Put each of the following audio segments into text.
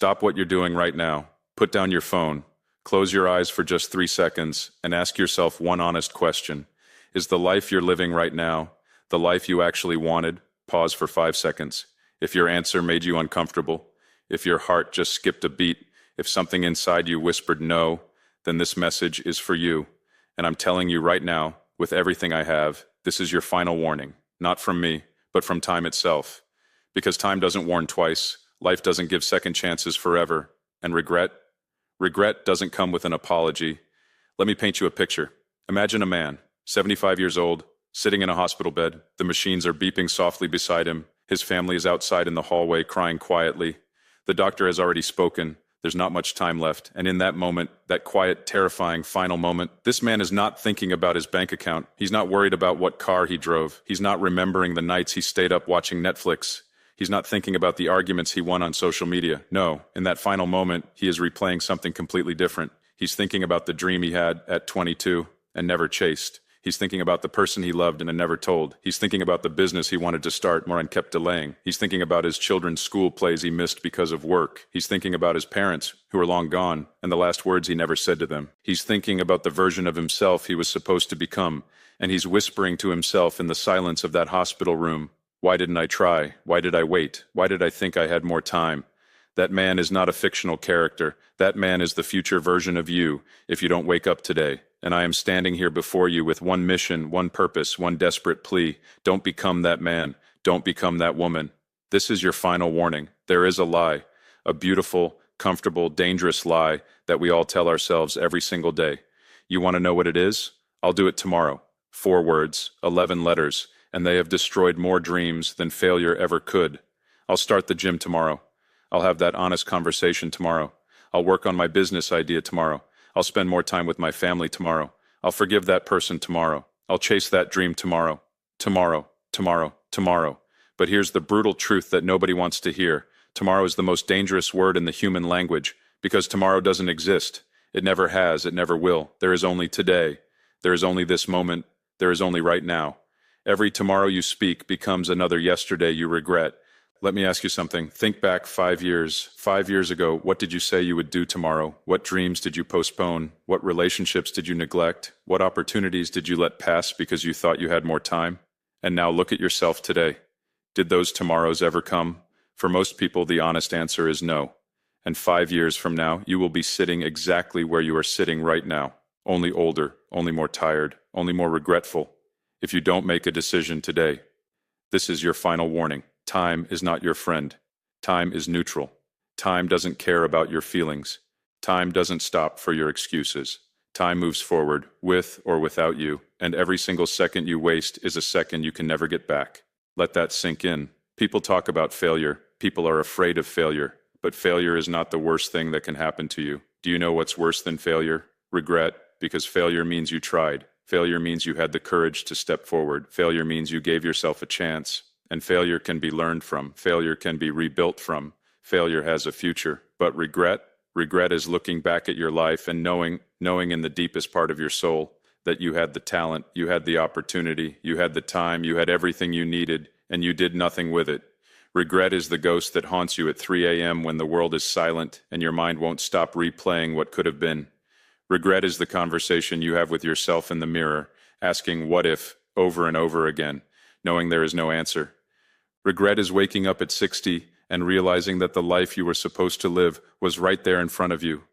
Stop what you're doing right now. Put down your phone. Close your eyes for just 3 seconds and ask yourself one honest question. Is the life you're living right now the life you actually wanted? Pause for 5 seconds. If your answer made you uncomfortable, if your heart just skipped a beat, if something inside you whispered no, then this message is for you. And I'm telling you right now, with everything I have, this is your final warning. Not from me, but from time itself. Because time doesn't warn twice, life doesn't give second chances forever, and regret doesn't come with an apology. Let me paint you a picture. Imagine a man, 75 years old, sitting in a hospital bed. The machines are beeping softly beside him. His family is outside in the hallway crying quietly. The doctor has already spoken. There's not much time left. And in that moment, that quiet, terrifying, final moment, this man is not thinking about his bank account. He's not worried about what car he drove. He's not remembering the nights he stayed up watching Netflix. He's not thinking about the arguments he won on social media. No, in that final moment, he is replaying something completely different. He's thinking about the dream he had at 22 and never chased. He's thinking about the person he loved and never told. He's thinking about the business he wanted to start more and kept delaying. He's thinking about his children's school plays he missed because of work. He's thinking about his parents, who are long gone, and the last words he never said to them. He's thinking about the version of himself he was supposed to become, and he's whispering to himself in the silence of that hospital room, "Why didn't I try? Why did I wait? Why did I think I had more time?" That man is not a fictional character. That man is the future version of you if you don't wake up today. And I am standing here before you with one mission, one purpose, one desperate plea. Don't become that man. Don't become that woman. This is your final warning. There is a lie, a beautiful, comfortable, dangerous lie that we all tell ourselves every single day. You want to know what it is? I'll do it tomorrow. 4 words, 11 letters, and they have destroyed more dreams than failure ever could. I'll start the gym tomorrow. I'll have that honest conversation tomorrow. I'll work on my business idea tomorrow. I'll spend more time with my family tomorrow. I'll forgive that person tomorrow. I'll chase that dream tomorrow. Tomorrow, tomorrow, tomorrow. But here's the brutal truth that nobody wants to hear. Tomorrow is the most dangerous word in the human language, because tomorrow doesn't exist. It never has, it never will. There is only today. There is only this moment. There is only right now. Every tomorrow you speak becomes another yesterday you regret. Let me ask you something. Think back 5 years. 5 years ago, what did you say you would do tomorrow? What dreams did you postpone? What relationships did you neglect? What opportunities did you let pass because you thought you had more time? And now look at yourself today. Did those tomorrows ever come? For most people, the honest answer is no. And 5 years from now, you will be sitting exactly where you are sitting right now. Only older, only more tired, only more regretful. If you don't make a decision today, this is your final warning. Time is not your friend. Time is neutral. Time doesn't care about your feelings. Time doesn't stop for your excuses. Time moves forward, with or without you, and every single second you waste is a second you can never get back. Let that sink in. People talk about failure. People are afraid of failure. But failure is not the worst thing that can happen to you. Do you know what's worse than failure? Regret, because failure means you tried. Failure means you had the courage to step forward. Failure means you gave yourself a chance. And failure can be learned from. Failure can be rebuilt from. Failure has a future. But regret is looking back at your life and knowing in the deepest part of your soul that you had the talent, you had the opportunity, you had the time, you had everything you needed, and you did nothing with it. Regret is the ghost that haunts you at 3 a.m. when the world is silent and your mind won't stop replaying what could have been. Regret is the conversation you have with yourself in the mirror, asking what if over and over again, knowing there is no answer. Regret is waking up at 60 and realizing that the life you were supposed to live was right there in front of you,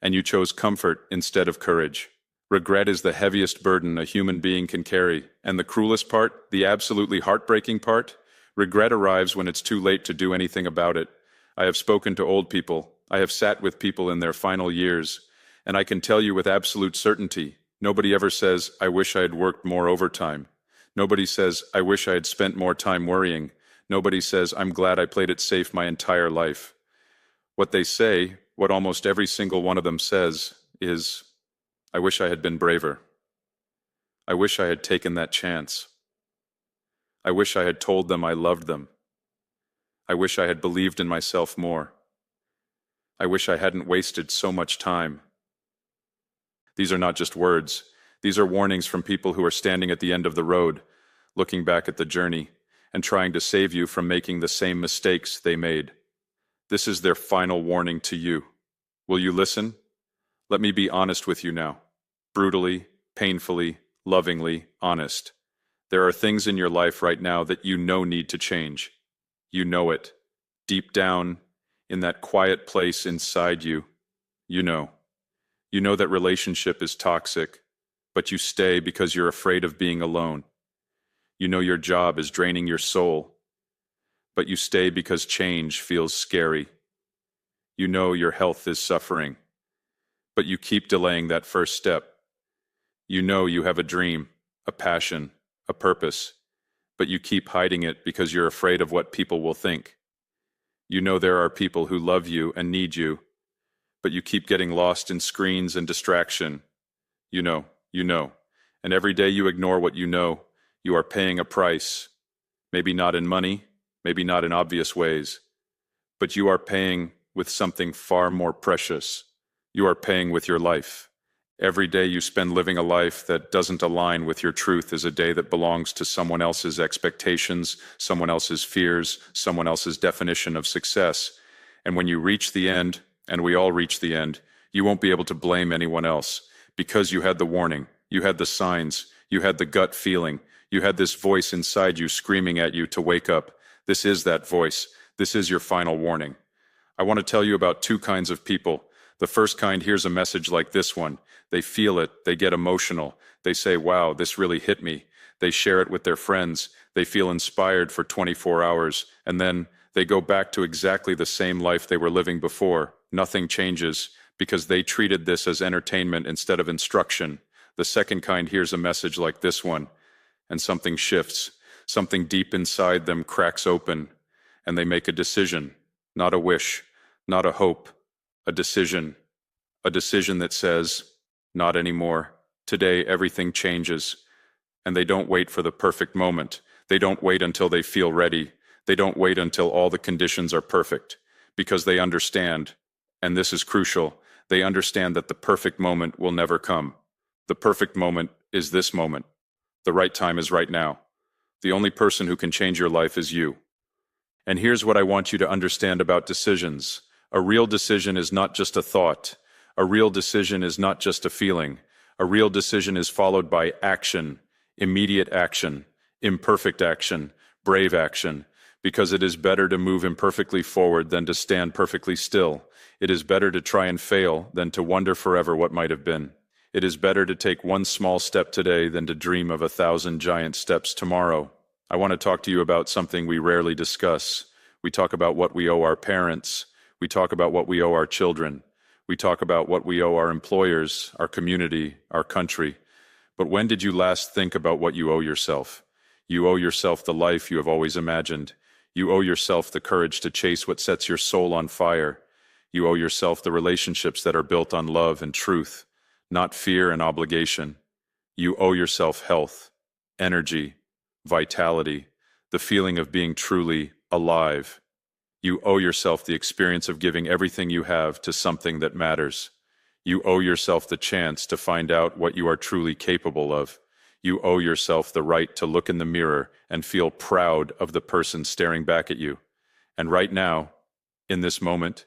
and you chose comfort instead of courage. Regret is the heaviest burden a human being can carry, and the cruelest part, the absolutely heartbreaking part, regret arrives when it's too late to do anything about it. I have spoken to old people. I have sat with people in their final years, and I can tell you with absolute certainty, nobody ever says, "I wish I had worked more overtime." Nobody says, "I wish I had spent more time worrying." Nobody says, "I'm glad I played it safe my entire life." What they say, what almost every single one of them says, is, "I wish I had been braver. I wish I had taken that chance. I wish I had told them I loved them. I wish I had believed in myself more. I wish I hadn't wasted so much time." These are not just words. These are warnings from people who are standing at the end of the road, looking back at the journey, and trying to save you from making the same mistakes they made. This is their final warning to you. Will you listen? Let me be honest with you now. Brutally, painfully, lovingly honest. There are things in your life right now that you know need to change. You know it. Deep down, in that quiet place inside you, you know. You know that relationship is toxic, but you stay because you're afraid of being alone. You know your job is draining your soul, but you stay because change feels scary. You know your health is suffering, but you keep delaying that first step. You know you have a dream, a passion, a purpose, but you keep hiding it because you're afraid of what people will think. You know there are people who love you and need you, but you keep getting lost in screens and distraction. You know, and every day you ignore what you are paying a price. Maybe not in money, maybe not in obvious ways, but you are paying with something far more precious. You are paying with your life. Every day you spend living a life that doesn't align with your truth is a day that belongs to someone else's expectations, someone else's fears, someone else's definition of success. And when you reach the end, and we all reach the end, you won't be able to blame anyone else because you had the warning, you had the signs, you had the gut feeling, you had this voice inside you screaming at you to wake up. This is that voice. This is your final warning. I want to tell you about two kinds of people. The first kind hears a message like this one. They feel it, they get emotional, they say, wow, this really hit me. They share it with their friends, they feel inspired for 24 hours, and then they go back to exactly the same life they were living before. Nothing changes because they treated this as entertainment instead of instruction. The second kind hears a message like this one, and something shifts. Something deep inside them cracks open, and they make a decision, not a wish, not a hope, a decision that says, not anymore. Today, everything changes. And they don't wait for the perfect moment. They don't wait until they feel ready. They don't wait until all the conditions are perfect. Because they understand, and this is crucial, they understand that the perfect moment will never come. The perfect moment is this moment. The right time is right now. The only person who can change your life is you. And here's what I want you to understand about decisions. A real decision is not just a thought. A real decision is not just a feeling. A real decision is followed by action, immediate action, imperfect action, brave action, because it is better to move imperfectly forward than to stand perfectly still. It is better to try and fail than to wonder forever what might have been. It is better to take one small step today than to dream of 1,000 giant steps tomorrow. I want to talk to you about something we rarely discuss. We talk about what we owe our parents. We talk about what we owe our children. We talk about what we owe our employers, our community, our country. But when did you last think about what you owe yourself? You owe yourself the life you have always imagined. You owe yourself the courage to chase what sets your soul on fire. You owe yourself the relationships that are built on love and truth, not fear and obligation. You owe yourself health, energy, vitality, the feeling of being truly alive. You owe yourself the experience of giving everything you have to something that matters. You owe yourself the chance to find out what you are truly capable of. You owe yourself the right to look in the mirror and feel proud of the person staring back at you. And right now, in this moment,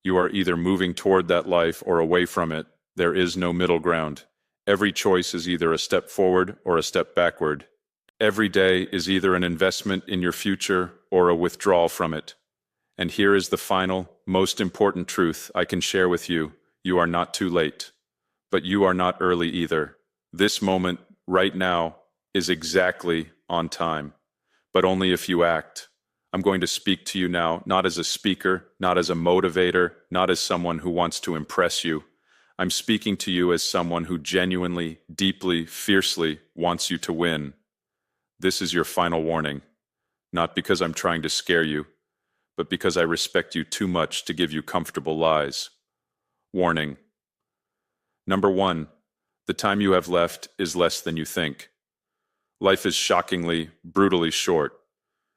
you are either moving toward that life or away from it. There is no middle ground. Every choice is either a step forward or a step backward. Every day is either an investment in your future or a withdrawal from it. And here is the final, most important truth I can share with you. You are not too late. But you are not early either. This moment, right now, is exactly on time. But only if you act. I'm going to speak to you now, not as a speaker, not as a motivator, not as someone who wants to impress you. I'm speaking to you as someone who genuinely, deeply, fiercely wants you to win. This is your final warning. Not because I'm trying to scare you, but because I respect you too much to give you comfortable lies. Warning. Number 1, the time you have left is less than you think. Life is shockingly, brutally short.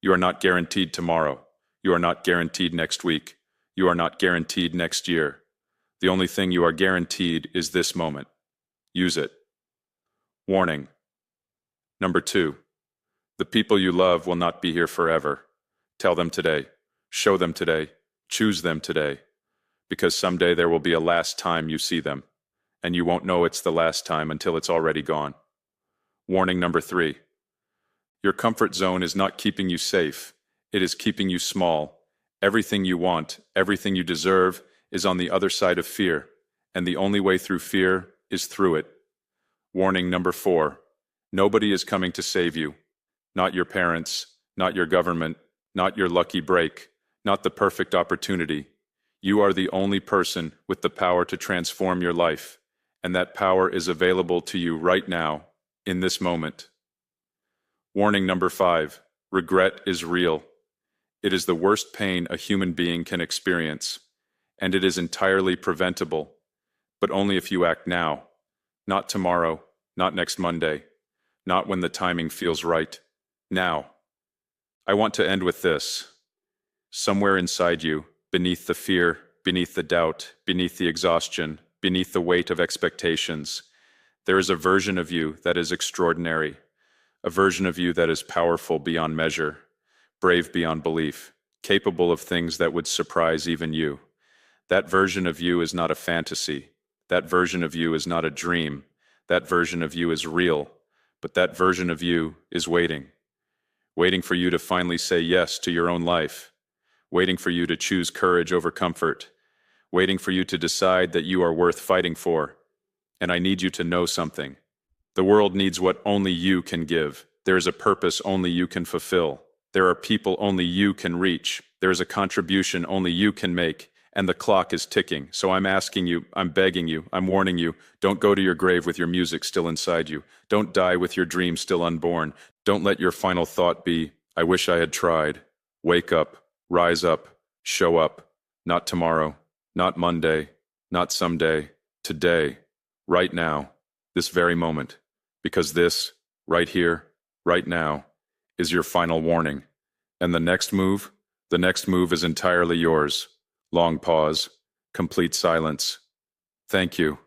You are not guaranteed tomorrow. You are not guaranteed next week. You are not guaranteed next year. The only thing you are guaranteed is this moment. Use it. Warning. Number 2, the people you love will not be here forever. Tell them today. Show them today. Choose them today, because someday there will be a last time you see them, and you won't know it's the last time until it's already gone. Warning number 3. Your comfort zone is not keeping you safe. It is keeping you small. Everything you want, everything you deserve, is on the other side of fear, and the only way through fear is through it. Warning number 4. Nobody is coming to save you. Not your parents, not your government, not your lucky break, not the perfect opportunity. You are the only person with the power to transform your life, and that power is available to you right now, in this moment. Warning number 5. Regret is real. It is the worst pain a human being can experience, and it is entirely preventable, but only if you act now, not tomorrow, not next Monday, not when the timing feels right. Now. I want to end with this. Somewhere inside you, beneath the fear, beneath the doubt, beneath the exhaustion, beneath the weight of expectations, there is a version of you that is extraordinary, a version of you that is powerful beyond measure, brave beyond belief, capable of things that would surprise even you. That version of you is not a fantasy. That version of you is not a dream. That version of you is real, but that version of you is waiting for you to finally say yes to your own life, waiting for you to choose courage over comfort, waiting for you to decide that you are worth fighting for. And I need you to know something. The world needs what only you can give. There is a purpose only you can fulfill. There are people only you can reach. There is a contribution only you can make. And the clock is ticking. So I'm asking you, I'm begging you, I'm warning you, don't go to your grave with your music still inside you. Don't die with your dreams still unborn. Don't let your final thought be, I wish I had tried. Wake up, rise up, show up. Not tomorrow, not Monday, not someday, today, right now, this very moment. Because this, right here, right now, is your final warning. And the next move is entirely yours. Long pause, complete silence. Thank you.